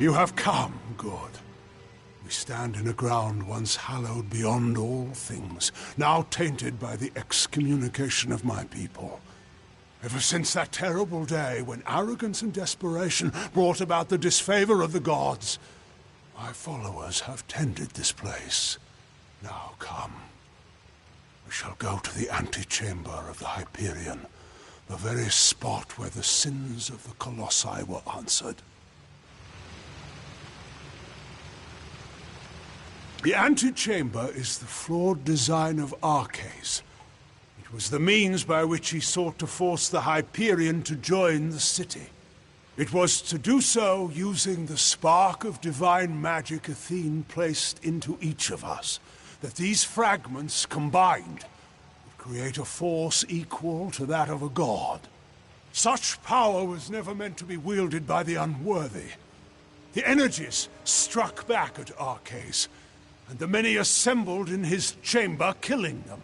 You have come, good. We stand in a ground once hallowed beyond all things, now tainted by the excommunication of my people. Ever since that terrible day when arrogance and desperation brought about the disfavor of the gods, my followers have tended this place. Now come. We shall go to the antechamber of the Hyperion, the very spot where the sins of the Colossi were answered. The antechamber is the flawed design of Arches. It was the means by which he sought to force the Hyperion to join the city. It was to do so using the spark of divine magic Athene placed into each of us, that these fragments combined would create a force equal to that of a god. Such power was never meant to be wielded by the unworthy. The energies struck back at Arches, and the many assembled in his chamber, killing them.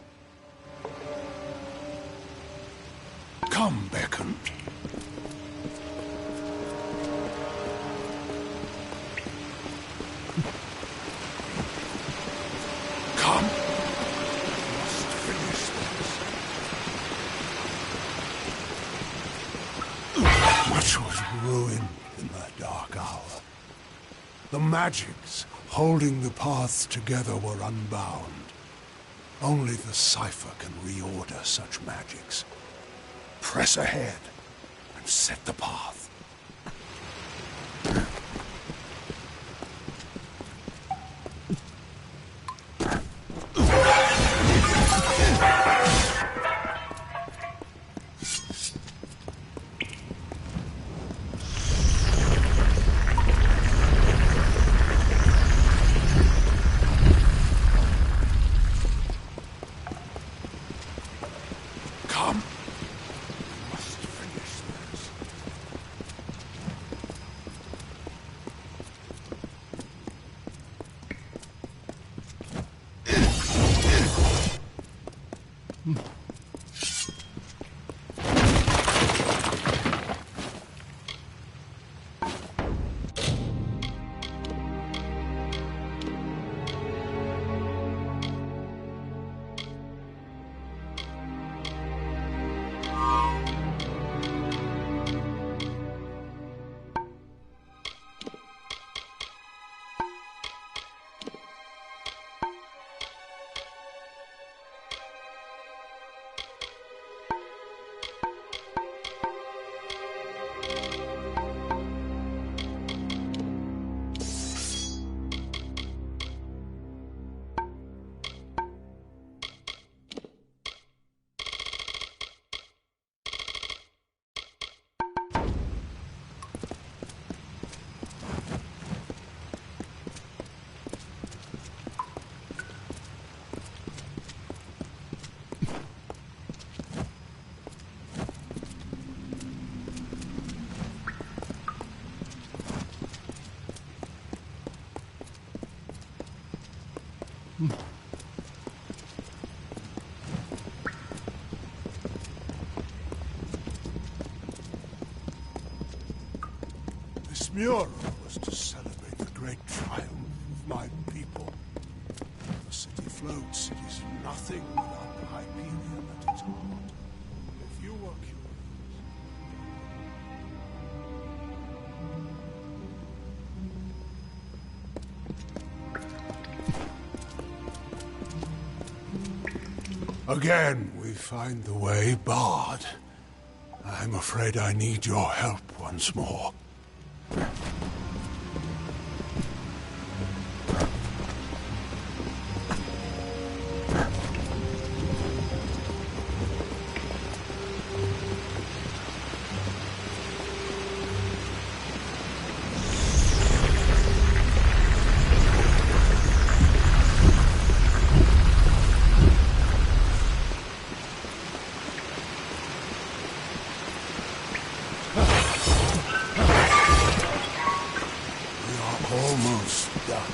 Come, Beckon. Come. We must finish this. Much was ruined in that dark hour. The magics holding the paths together were unbound. Only the cipher can reorder such magics. Press ahead and set the path. This mural was to celebrate the great triumph of my people. The city floats. It is nothing without the Hyperion at its heart. If you were curious. Again, we find the way barred. I'm afraid I need your help once more. Almost done.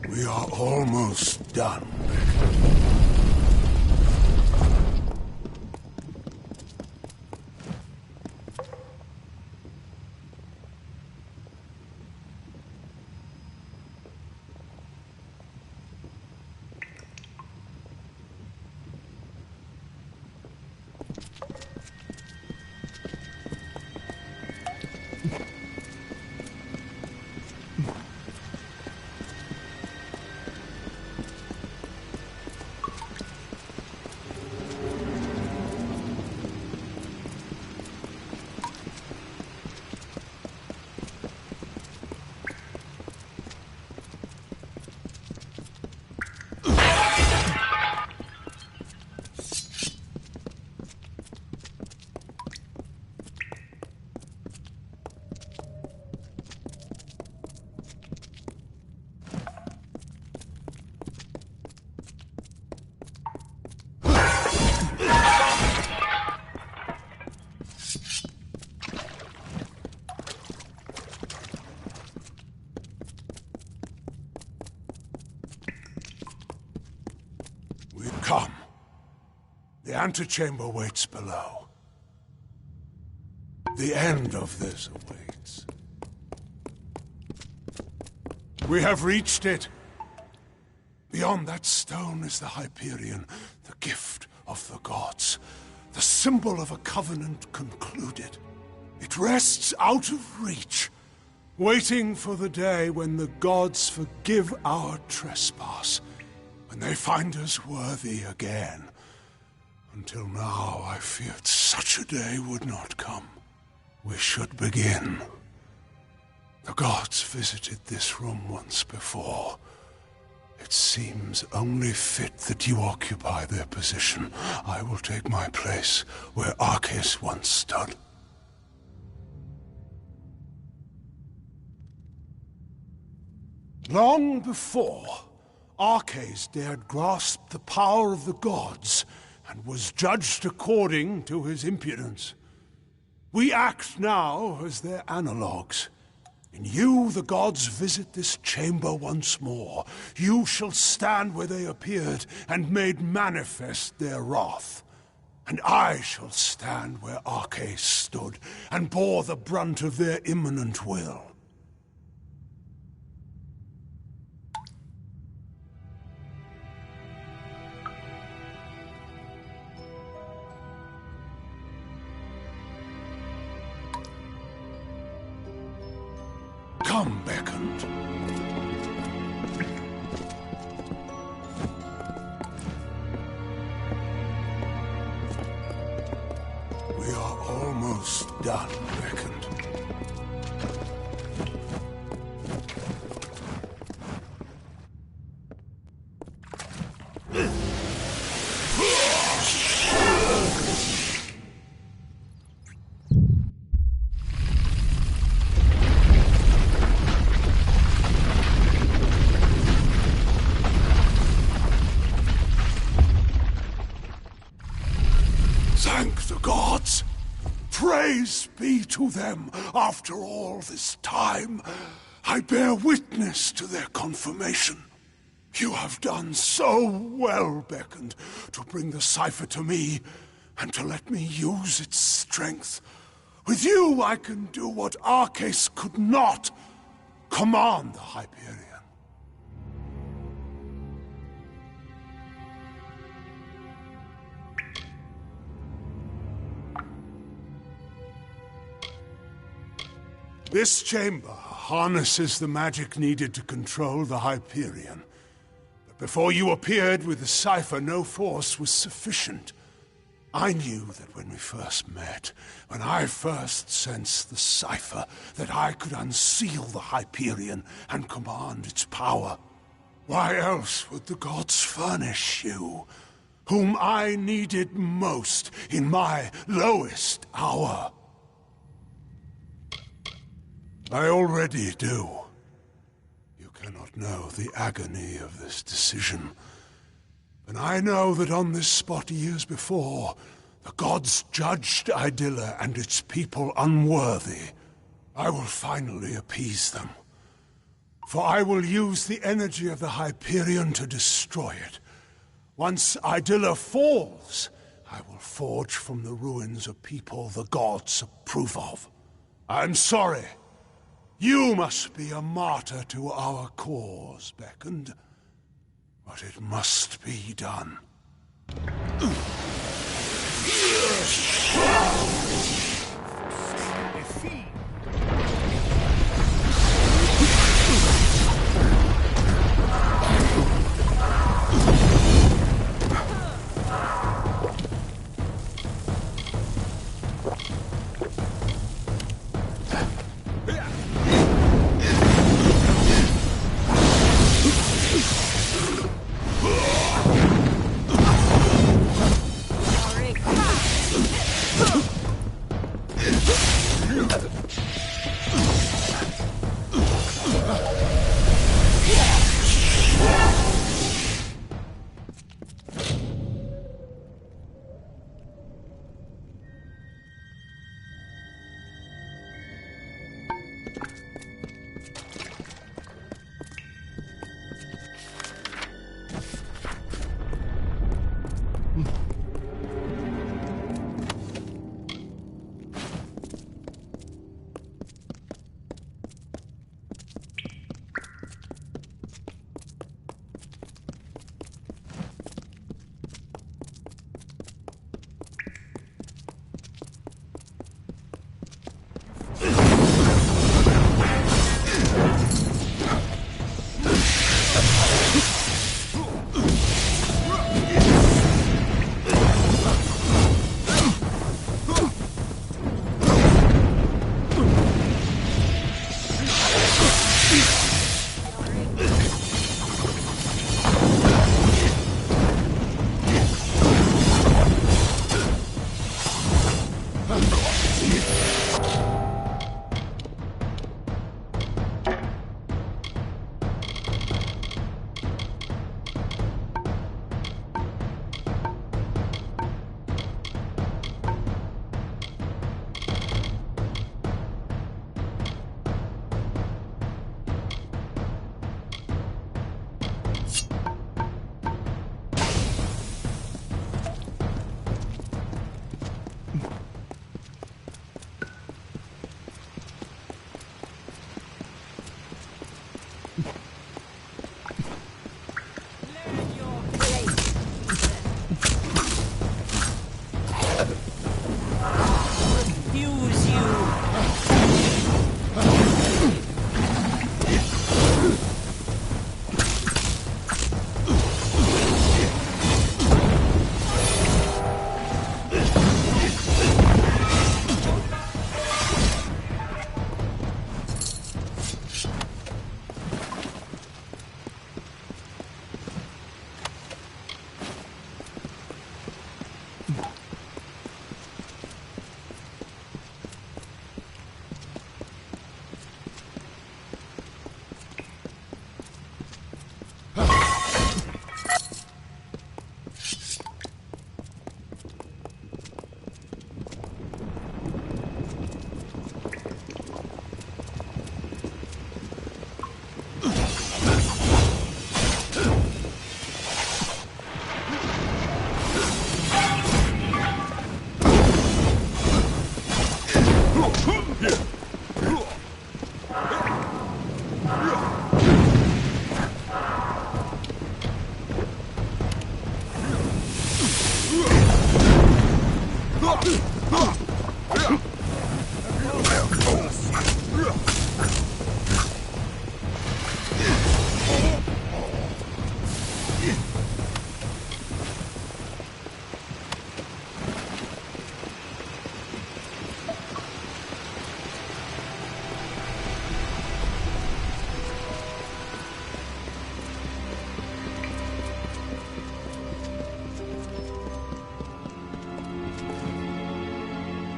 We are almost done. The antechamber waits below. The end of this awaits. We have reached it. Beyond that stone is the Hyperion, the gift of the gods, the symbol of a covenant concluded. It rests out of reach, waiting for the day when the gods forgive our trespass, when they find us worthy again. Until now, I feared such a day would not come. We should begin. The gods visited this room once before. It seems only fit that you occupy their position. I will take my place where Arceus once stood. Long before, Arceus dared grasp the power of the gods and was judged according to his impudence. We act now as their analogues. In you, the gods visit this chamber once more. You shall stand where they appeared and made manifest their wrath. And I shall stand where Arceus stood and bore the brunt of their imminent will. Come, beckoned. We are almost done, beckoned. Thank the gods! Praise be to them after all this time. I bear witness to their confirmation. You have done so well, beckoned, to bring the cipher to me and to let me use its strength. With you, I can do what Arceus could not. Command the Hyperion. This chamber harnesses the magic needed to control the Hyperion. But before you appeared with the cipher, no force was sufficient. I knew that when we first met, when I first sensed the cipher, that I could unseal the Hyperion and command its power. Why else would the gods furnish you, whom I needed most in my lowest hour? I already do. You cannot know the agony of this decision. And I know that on this spot years before, the gods judged Idylla and its people unworthy. I will finally appease them. For I will use the energy of the Hyperion to destroy it. Once Idylla falls, I will forge from the ruins a people the gods approve of. I'm sorry. You must be a martyr to our cause, beckoned. But it must be done.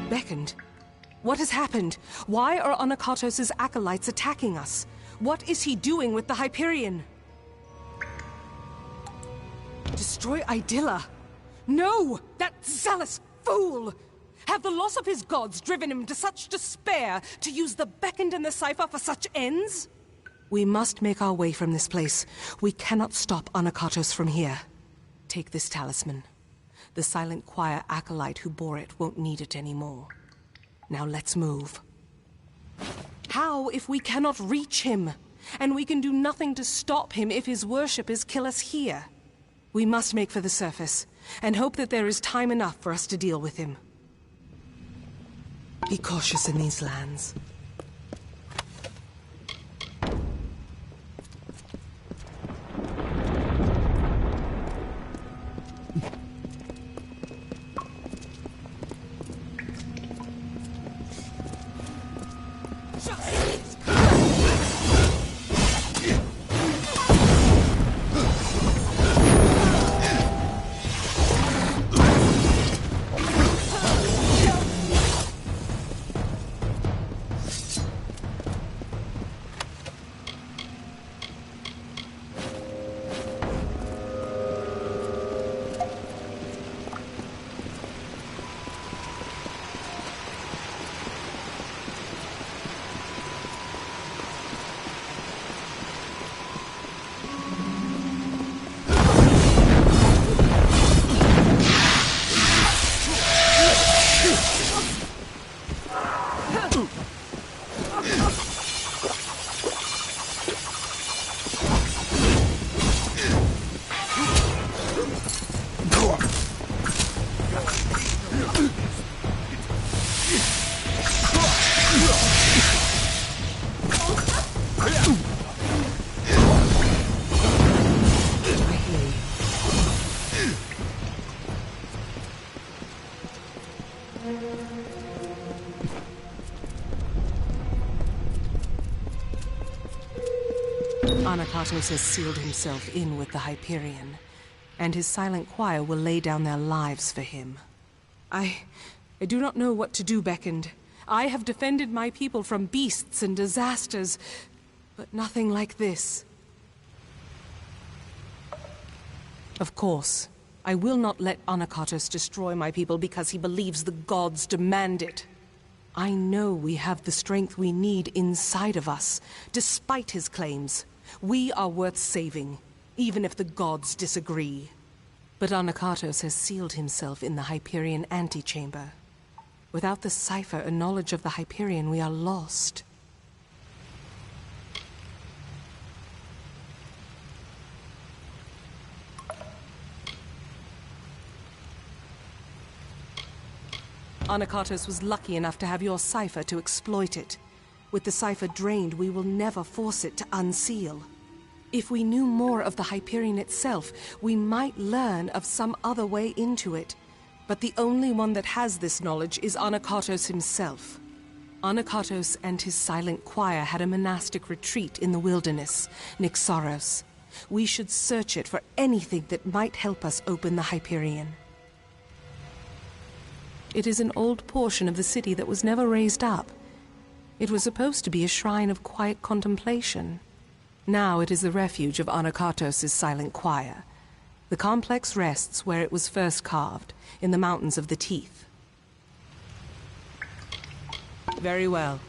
Beckoned. What has happened? Why are Anakatos' acolytes attacking us? What is he doing with the Hyperion? Destroy Idylla? No! That zealous fool! Have the loss of his gods driven him to such despair to use the Beckoned and the Cipher for such ends? We must make our way from this place. We cannot stop Anakatos from here. Take this talisman. The Silent Choir acolyte who bore it won't need it anymore. Now let's move. How if we cannot reach him? And we can do nothing to stop him if his worshippers kill us here. We must make for the surface, and hope that there is time enough for us to deal with him. Be cautious in these lands. Anakatos has sealed himself in with the Hyperion, and his Silent Choir will lay down their lives for him. I do not know what to do, Beckoned. I have defended my people from beasts and disasters, but nothing like this. Of course, I will not let Anakatos destroy my people because he believes the gods demand it. I know we have the strength we need inside of us, despite his claims. We are worth saving, even if the gods disagree. But Anakatos has sealed himself in the Hyperion antechamber. Without the cipher and knowledge of the Hyperion, we are lost. Anakatos was lucky enough to have your cipher to exploit it. With the cipher drained, we will never force it to unseal. If we knew more of the Hyperion itself, we might learn of some other way into it. But the only one that has this knowledge is Anakatos himself. Anakatos and his Silent Choir had a monastic retreat in the wilderness, Nyxoros. We should search it for anything that might help us open the Hyperion. It is an old portion of the city that was never raised up. It was supposed to be a shrine of quiet contemplation. Now it is the refuge of Anakatos' Silent Choir. The complex rests where it was first carved, in the Mountains of the Teeth. Very well.